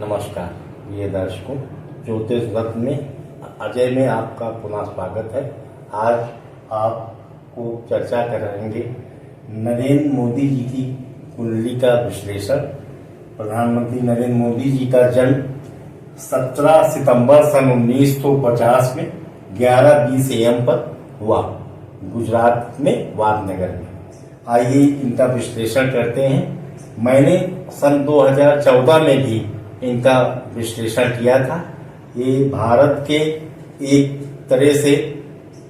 नमस्कार प्रिय दर्शकों, ज्योतिष रत्न में अजय में आपका पुनः स्वागत है। आज आपको चर्चा करेंगे नरेंद्र मोदी जी की कुंडली का विश्लेषण। प्रधानमंत्री नरेंद्र मोदी जी का जन्म 17 सितंबर सन 1950 में 11:20 AM पर हुआ, गुजरात में वादनगर में। आइए इनका विश्लेषण करते हैं। मैंने सन 2014 में भी इनका विश्लेषण किया था। ये भारत के एक तरह से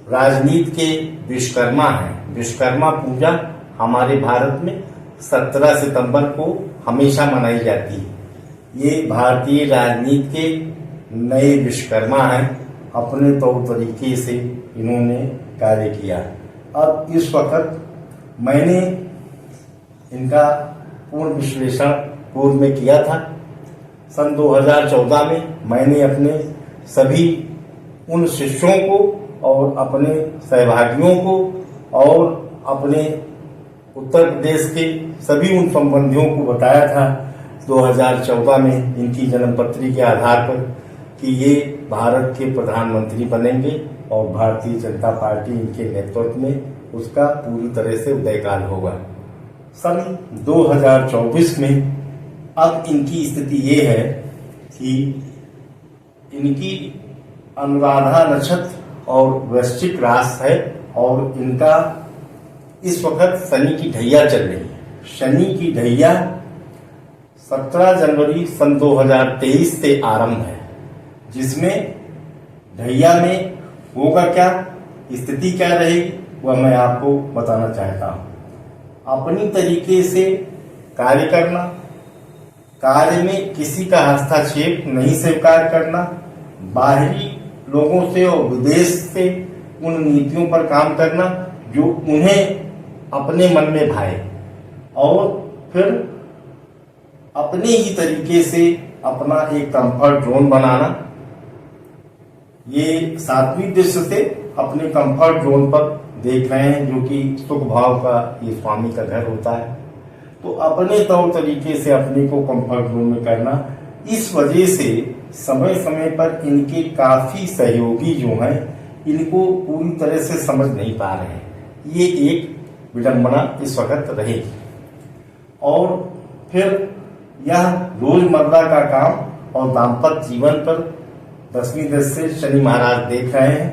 राजनीति के विश्वकर्मा हैं। विश्वकर्मा पूजा हमारे भारत में 17 सितंबर को हमेशा मनाई जाती है। ये भारतीय राजनीति के नए विश्वकर्मा हैं। अपने तौर तरीके से इन्होंने कार्य किया। अब इस वक्त मैंने इनका पूर्ण विश्लेषण पूर्व में किया था। सन 2014 में मैंने अपने सभी उन शिष्यों को और अपने सहभागियों को और अपने उत्तर प्रदेश के सभी उन संबंधियों को बताया था 2014 में इनकी जन्मपत्री के आधार पर कि ये भारत के प्रधानमंत्री बनेंगे और भारतीय जनता पार्टी इनके नेतृत्व में उसका पूरी तरह से उदयकाल होगा। सन 2024 में अब इनकी स्थिति ये है कि इनकी अनुराधा नक्षत्र और वृश्चिक राशि है और इनका इस वक्त शनि की ढैया चल रही है। शनि की ढैया 17 जनवरी सन 2023 से आरंभ है, जिसमें ढैया में होगा क्या, स्थिति क्या रहेगी, वह मैं आपको बताना चाहता हूं। अपनी तरीके से कार्य करना, कार्य में किसी का हस्तक्षेप नहीं स्वीकार करना, बाहरी लोगों से और विदेश से उन नीतियों पर काम करना जो उन्हें अपने मन में भाए, और फिर अपने ही तरीके से अपना एक कंफर्ट जोन बनाना। ये सात्विक दृष्टि से अपने कंफर्ट जोन पर देख रहे हैं, जो कि सुख भाव का ये स्वामी का घर होता है। तो अपने तौर तरीके से अपने को कंफर्ट जोन में करना। इस वजह से समय समय पर इनके काफी सहयोगी जो हैं इनको पूरी तरह से समझ नहीं पा रहे हैं। ये एक विडंबना इस वक्त रहेगी। और फिर यह रोजमर्रा का काम और दाम्पत्य जीवन पर 10वीं दृष्टि से शनि महाराज देख रहे हैं,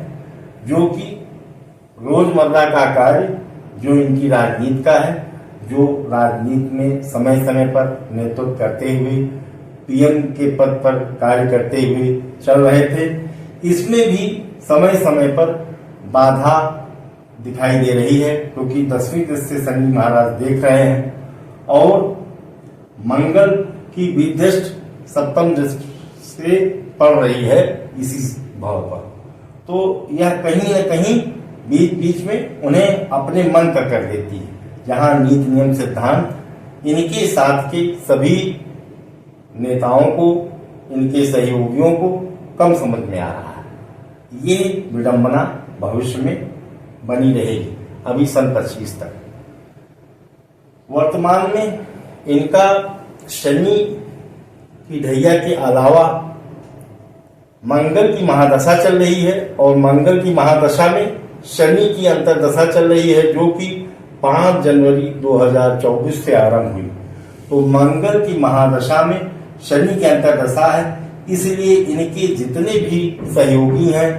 जो कि रोजमर्रा का कार्य जो इनकी राजनीति का है, जो राजनीति में समय समय पर नेतृत्व करते हुए पीएम के पद पर कार्य करते हुए चल रहे थे, इसमें भी समय समय पर बाधा दिखाई दे रही है, क्योंकि 10वीं दृष्टि से शनि महाराज देख रहे हैं और मंगल की भी दृष्टि 7वीं दृष्टि से पड़ रही है इसी भाव पर। तो यह कहीं न कहीं बीच बीच में उन्हें अपने मन का कर देती है, जहां नीति नियम सिद्धांत इनके साथ के सभी नेताओं को, इनके सहयोगियों को कम समझ में आ रहा है। ये विडंबना भविष्य में बनी रहेगी अभी सन 25 तक। वर्तमान में इनका शनि की ढैया के अलावा मंगल की महादशा चल रही है, और मंगल की महादशा में शनि की अंतर्दशा चल रही है, जो कि 5 जनवरी 2024 से आरंभ हुई। तो मंगल की महादशा में शनि की अंतर्दशा है, इसलिए इनके जितने भी सहयोगी हैं,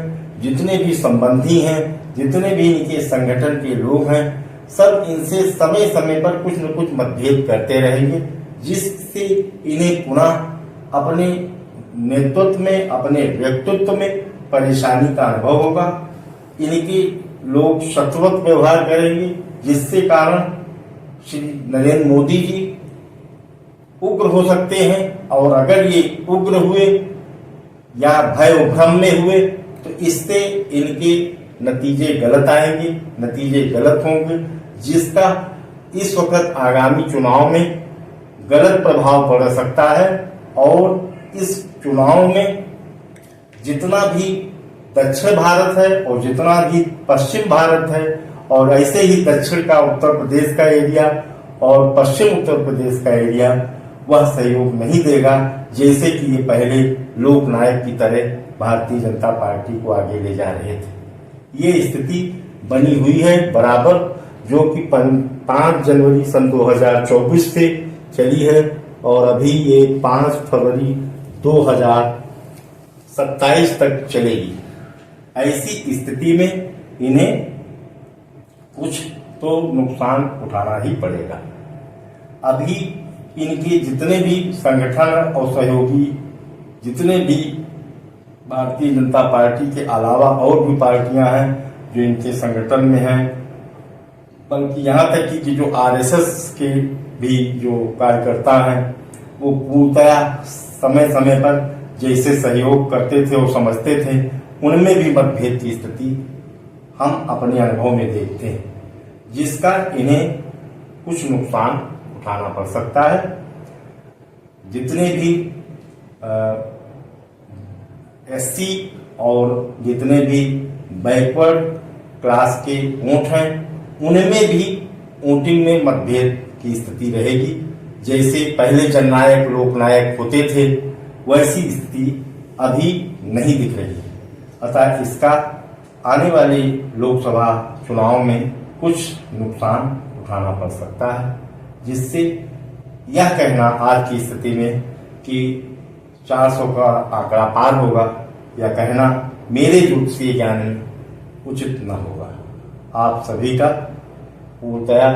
जितने भी संबंधी हैं, जितने भी इनके संगठन के लोग हैं, सब इनसे समय समय पर कुछ न कुछ मतभेद करते रहेंगे, जिससे इन्हें पुनः अपने नेतृत्व में, अपने व्यक्तित्व में परेशानी का अनुभव होगा। इनके लोग शत्रुवत व्यवहार करेंगे, जिससे कारण श्री नरेंद्र मोदी जी उग्र हो सकते हैं, और अगर ये उग्र हुए या भय भ्रम में हुए तो इससे इनके नतीजे गलत आएंगे, नतीजे गलत होंगे, जिसका इस वक्त आगामी चुनाव में गलत प्रभाव पड़ सकता है। और इस चुनाव में जितना भी दक्षिण भारत है और जितना भी पश्चिम भारत है, और ऐसे ही दक्षिण का उत्तर प्रदेश का एरिया और पश्चिम उत्तर प्रदेश का एरिया, वह सहयोग नहीं देगा, जैसे कि ये पहले लोकनायक की तरह भारतीय जनता पार्टी को आगे ले जा रहे थे। ये स्थिति बनी हुई है बराबर, जो कि 5 जनवरी सन 2024 से चली है और अभी ये 5 फरवरी 2027 तक चलेगी। ऐसी स्थिति में इन्हें कुछ तो नुकसान उठाना ही पड़ेगा। अभी इनके जितने भी संगठन और सहयोगी, जितने भी भारतीय जनता पार्टी के अलावा और भी पार्टियां हैं जो इनके संगठन में हैं, बल्कि यहाँ तक कि जो आरएसएस के भी जो कार्यकर्ता हैं, वो पूर्णतः समय समय पर जैसे सहयोग करते थे और समझते थे, उनमें भी मतभेद की स्थिति हम अपने अनुभव में देखते हैं, जिसका इन्हें कुछ नुकसान उठाना पड़ सकता है। जितने भी एससी और जितने भी बैकवर्ड क्लास के वोट हैं, उनमें भी वोटिंग में मतभेद की स्थिति रहेगी। जैसे पहले जननायक लोकनायक होते थे, वैसी स्थिति अभी नहीं दिख रही है। अतः इसका आने वाले लोकसभा चुनाव में कुछ नुकसान उठाना पड़ सकता है, जिससे यह कहना आज की स्थिति में कि 400 का आंकड़ा पार होगा, यह कहना मेरे ज्योतिषीय ज्ञान में उचित न होगा। आप सभी का पूर्णतया